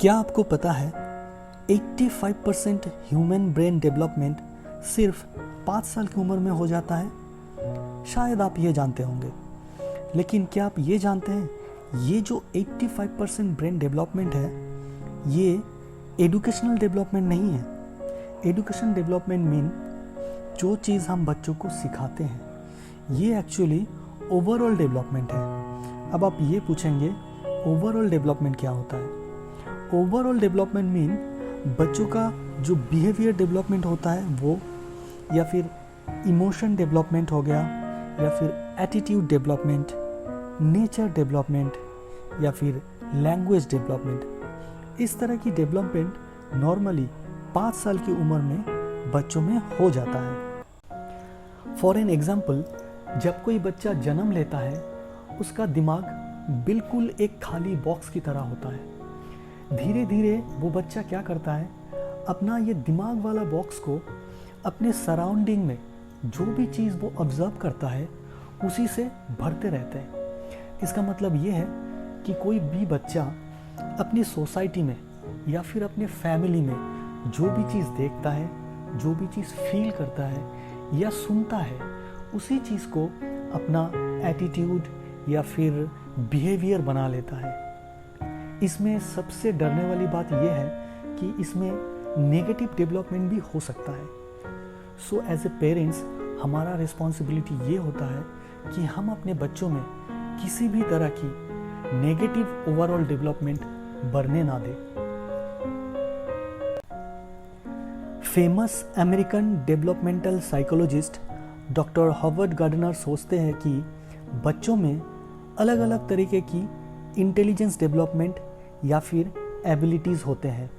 क्या आपको पता है 85% ह्यूमन ब्रेन डेवलपमेंट सिर्फ 5 साल की उम्र में हो जाता है? शायद आप ये जानते होंगे, लेकिन क्या आप ये जानते हैं ये जो 85% ब्रेन डेवलपमेंट है ये एजुकेशनल डेवलपमेंट नहीं है। एजुकेशन डेवलपमेंट मीन जो चीज़ हम बच्चों को सिखाते हैं, ये एक्चुअली ओवरऑल डेवलपमेंट है। अब आप ये पूछेंगे ओवरऑल डेवलपमेंट क्या होता है? ओवरऑल डेवलपमेंट मीन बच्चों का जो बिहेवियर डेवलपमेंट होता है वो, या फिर इमोशन डेवलपमेंट हो गया, या फिर एटीट्यूड डेवलपमेंट, नेचर डेवलपमेंट, या फिर लैंग्वेज डेवलपमेंट। इस तरह की डेवलपमेंट नॉर्मली 5 साल की उम्र में बच्चों में हो जाता है। फॉर एन एग्जाम्पल, जब कोई बच्चा जन्म लेता है उसका दिमाग बिल्कुल एक खाली बॉक्स की तरह होता है। धीरे धीरे वो बच्चा क्या करता है, अपना ये दिमाग वाला बॉक्स को अपने सराउंडिंग में जो भी चीज़ वो ऑब्जर्व करता है उसी से भरते रहते हैं। इसका मतलब ये है कि कोई भी बच्चा अपनी सोसाइटी में या फिर अपने फैमिली में जो भी चीज़ देखता है, जो भी चीज़ फील करता है या सुनता है, उसी चीज़ को अपना एटीट्यूड या फिर बिहेवियर बना लेता है। इसमें सबसे डरने वाली बात यह है कि इसमें नेगेटिव डेवलपमेंट भी हो सकता है। सो एज ए पेरेंट्स हमारा रिस्पॉन्सिबिलिटी ये होता है कि हम अपने बच्चों में किसी भी तरह की नेगेटिव ओवरऑल डेवलपमेंट बढ़ने ना दें। Famous American developmental psychologist doctor Howard Gardner सोचते हैं कि बच्चों में अलग अलग तरीके की इंटेलिजेंस डेवलपमेंट या फिर एबिलिटीज़ होते हैं।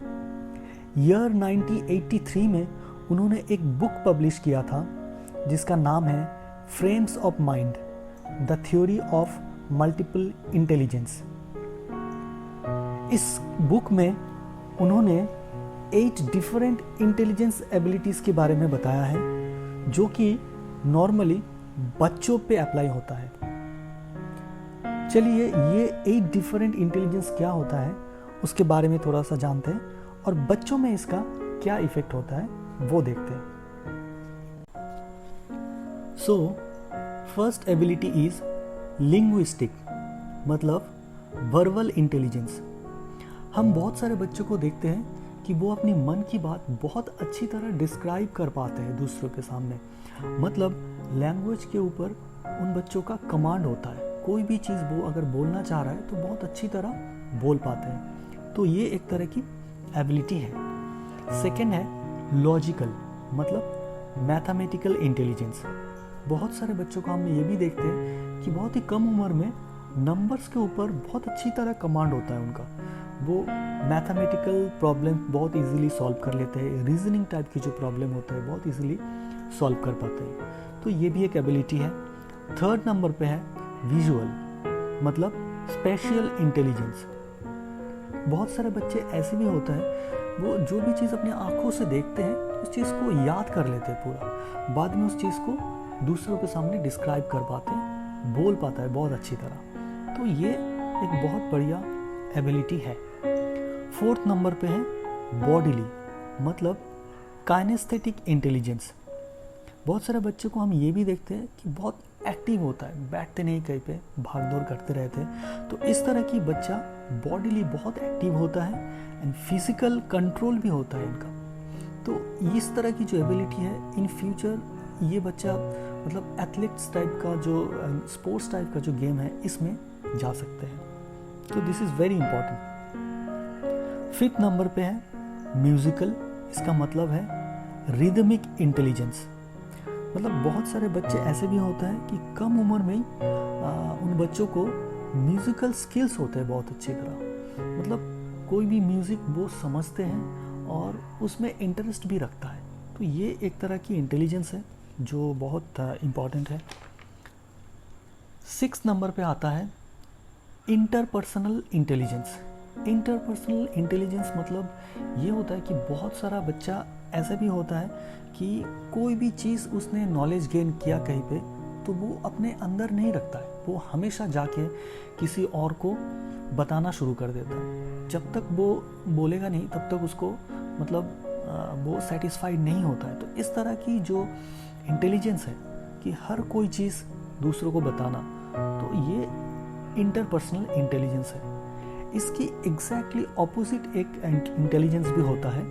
ईयर 1983 में उन्होंने एक बुक पब्लिश किया था जिसका नाम है frames of mind, the theory of multiple intelligence. इस बुक में उन्होंने 8 डिफरेंट इंटेलिजेंस एबिलिटीज़ के बारे में बताया है जो कि नॉर्मली बच्चों पे अप्लाई होता है। चलिए ये 8 डिफरेंट इंटेलिजेंस क्या होता है उसके बारे में थोड़ा सा जानते हैं और बच्चों में इसका क्या इफेक्ट होता है वो देखते हैं। So first ability is linguistic, मतलब वर्बल इंटेलिजेंस। हम बहुत सारे बच्चों को देखते हैं कि वो अपनी मन की बात बहुत अच्छी तरह डिस्क्राइब कर पाते हैं दूसरों के सामने। मतलब लैंग्वेज के ऊपर उन बच्चों का कमांड होता है। कोई भी चीज़ वो अगर बोलना चाह रहा है तो बहुत अच्छी तरह बोल पाते हैं। तो ये एक तरह की एबिलिटी है। सेकेंड है लॉजिकल, मतलब मैथमेटिकल इंटेलिजेंस। बहुत सारे बच्चों को हम ये भी देखते हैं कि बहुत ही कम उम्र में नंबर्स के ऊपर बहुत अच्छी तरह कमांड होता है उनका। वो मैथमेटिकल प्रॉब्लम बहुत इजीली सॉल्व कर लेते हैं। रीजनिंग टाइप की जो प्रॉब्लम होता है बहुत इजीली सॉल्व कर पाते हैं। तो ये भी एक एबिलिटी है। थर्ड नंबर पे है विजुअल, मतलब स्पेशियल इंटेलिजेंस। बहुत सारे बच्चे ऐसे भी होते हैं वो जो भी चीज़ अपनी आंखों से देखते हैं उस चीज़ को याद कर लेते हैं पूरा, बाद में उस चीज़ को दूसरों के सामने डिस्क्राइब कर पाते हैं, बोल पाता है बहुत अच्छी तरह। तो ये एक बहुत बढ़िया एबिलिटी है। फोर्थ नंबर पे है बॉडीली, मतलब काइनेस्थेटिक इंटेलिजेंस। बहुत सारे बच्चों को हम ये भी देखते हैं कि बहुत एक्टिव होता है, बैठते नहीं कहीं पे, भाग दौड़ करते रहते हैं। तो इस तरह की बच्चा बॉडीली बहुत एक्टिव होता है एंड फिजिकल कंट्रोल भी होता है इनका। तो इस तरह की जो एबिलिटी है इन फ्यूचर ये बच्चा मतलब एथलेटिक्स टाइप का जो स्पोर्ट्स टाइप का जो गेम है इसमें जा सकते हैं। तो this is very important. Fifth number पे है म्यूजिकल, इसका मतलब है रिदमिक इंटेलिजेंस। मतलब बहुत सारे बच्चे ऐसे भी होते हैं कि कम उम्र में ही उन बच्चों को म्यूजिकल स्किल्स होते हैं बहुत अच्छी तरह। मतलब कोई भी म्यूज़िक वो समझते हैं और उसमें इंटरेस्ट भी रखता है। तो ये एक तरह की इंटेलिजेंस है जो बहुत इम्पॉर्टेंट है। 6 नंबर पे आता है इंटरपर्सनल इंटेलिजेंस। इंटरपर्सनल इंटेलिजेंस मतलब ये होता है कि बहुत सारा बच्चा ऐसा भी होता है कि कोई भी चीज़ उसने नॉलेज गेन किया कहीं पे तो वो अपने अंदर नहीं रखता है, वो हमेशा जाके किसी और को बताना शुरू कर देता है। जब तक वो बोलेगा नहीं तब तक उसको मतलब वो सेटिस्फाइड नहीं होता है। तो इस तरह की जो इंटेलिजेंस है कि हर कोई चीज़ दूसरों को बताना, तो ये इंटरपर्सनल इंटेलिजेंस है। इसकी एग्जैक्टली ऑपोजिट एक इंटेलिजेंस भी होता है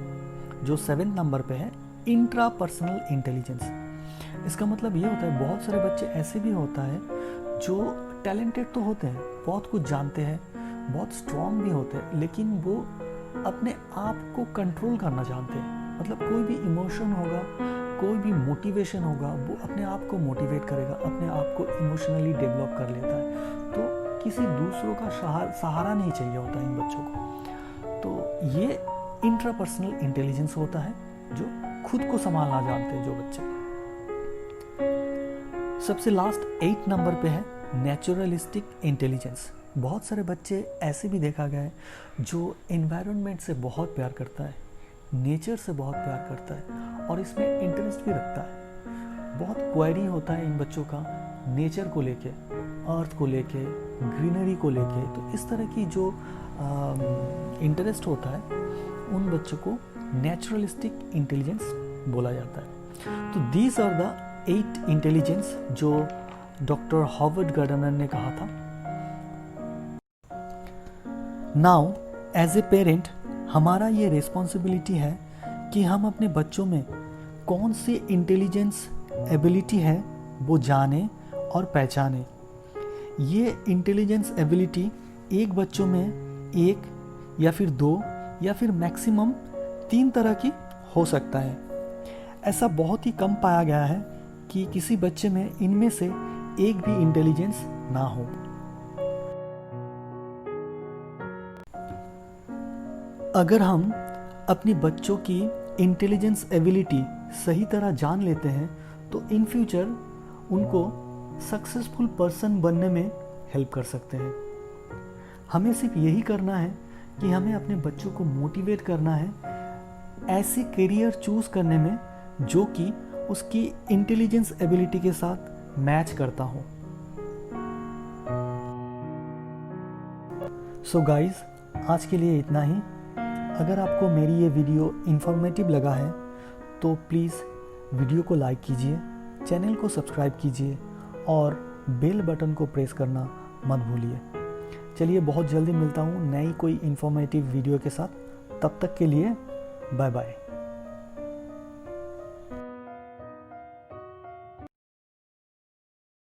जो 7 नंबर पे है, इंट्रापर्सनल इंटेलिजेंस। इसका मतलब ये होता है बहुत सारे बच्चे ऐसे भी होता है जो टैलेंटेड तो होते हैं, बहुत कुछ जानते हैं, बहुत स्ट्रॉन्ग भी होते हैं, लेकिन वो अपने आप को कंट्रोल करना जानते हैं। मतलब कोई भी इमोशन होगा, कोई भी मोटिवेशन होगा, वो अपने आप को मोटिवेट करेगा, अपने आप को इमोशनली डेवलप कर लेता है। तो किसी दूसरों का सहारा नहीं चाहिए होता इन बच्चों को। तो ये इंट्रापर्सनल इंटेलिजेंस होता है जो खुद को संभालना जानते हैं जो बच्चे। सबसे लास्ट 8 नंबर पे है नेचुरलिस्टिक इंटेलिजेंस। बहुत सारे बच्चे ऐसे भी देखा गया है जो एनवायरनमेंट से बहुत प्यार करता है, नेचर से बहुत प्यार करता है और इसमें इंटरेस्ट भी रखता है। बहुत क्वेरी होता है इन बच्चों का नेचर को लेके, अर्थ को लेके, ग्रीनरी को लेके। तो इस तरह की जो इंटरेस्ट होता है उन बच्चों को नेचुरलिस्टिक इंटेलिजेंस बोला जाता है। तो दीज आर द 8 इंटेलिजेंस जो डॉक्टर हॉवर्ड गार्डनर ने कहा था। नाउ एज ए पेरेंट हमारा ये रिस्पॉन्सिबिलिटी है कि हम अपने बच्चों में कौन सी इंटेलिजेंस एबिलिटी है वो जाने और पहचाने। ये इंटेलिजेंस एबिलिटी एक बच्चों में 1 या फिर 2 या फिर मैक्सिमम 3 तरह की हो सकता है। ऐसा बहुत ही कम पाया गया है कि किसी बच्चे में इनमें से एक भी इंटेलिजेंस ना हो। अगर हम अपने बच्चों की इंटेलिजेंस एबिलिटी सही तरह जान लेते हैं तो इन फ्यूचर उनको सक्सेसफुल पर्सन बनने में हेल्प कर सकते हैं। हमें सिर्फ यही करना है कि हमें अपने बच्चों को मोटिवेट करना है ऐसी करियर चूज करने में जो कि उसकी इंटेलिजेंस एबिलिटी के साथ मैच करता हो। सो गाइज, आज के लिए इतना ही। अगर आपको मेरी ये वीडियो इन्फॉर्मेटिव लगा है तो प्लीज़ वीडियो को लाइक कीजिए, चैनल को सब्सक्राइब कीजिए और बेल बटन को प्रेस करना मत भूलिए। चलिए, बहुत जल्दी मिलता हूँ नई कोई इन्फॉर्मेटिव वीडियो के साथ। तब तक के लिए बाय बाय।